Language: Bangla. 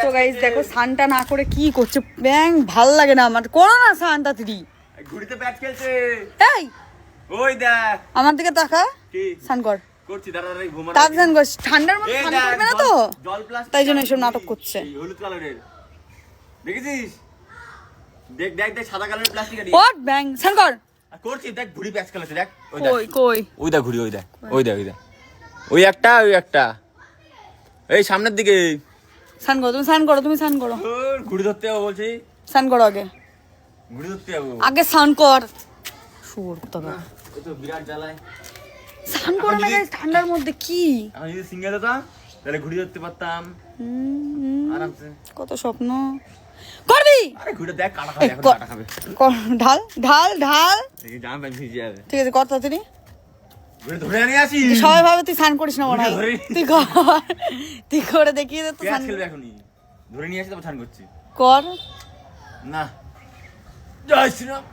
তো গাইস দেখো সানটা না করে কি করছে ব্যাং ভাল লাগে না আমার, করো না সানটা তুই। ঘুড়িতে ব্যাট খেলছে। এই ওই দেখ আমার দিকে তাকা, কি সান কর করছি, দাঁড়া দাঁড়া ঘুমা। তাক সান কর, ঠান্ডার মধ্যে এই সান দেখ, করবে না তো, জল প্লাস তাই জন্য এসব নাটক করছে। হলুদ কালারের দেখেছিস? দেখ দেখ দেখ সাদা কালারের প্লাস্টিক আছে। হোয়াট ব্যাং সান কর করছি দেখ ঘুড়ি প্যাচ খেলছে দেখ। ওই দেখ কই কই ওই দেখ ঘুড়ি, ওই দেখ ওই দেখ ওই দেখ ওই একটা ওই একটা এই সামনের দিকে। সান করো তুমি, সান করো তুমি, সান করো, ওর ঘুড়ি ধরতে যাবো বলছি, সান করো আগে, ঘুড়ি ধরতে যাবো আগে সান কর। শুয়োর তবে ওই তো বিরাট জ্বালায়। সান করো না গাইস ঠান্ডার মধ্যে কি। আমি যদি সিঙ্গেল হতাম তাহলে ঘুড়ি ধরতে পারতাম আরামসে। কত স্বপ্ন করবি। আরে ঘুড়ি দেখ কাটা খাবে, এখন কাটা খাবে। ঢাল ঢাল ঢাল, দেখি জামা প্যান্ট ভিজে যাবে। ঠিক আছে কর তাড়াতাড়ি। ঘুড়ি ধরে আনি আসি। সবাই ভাবে তুই স্নান করিস না মনে হয়, ধরে। তুই কর, তুই করে দেখিয়ে দে তো পেঁয়াজ স্নান খেলবে এখনই, ধরে নিয়ে আসি তারপর স্নান করছি। কর। না জয় শ্রীরাম।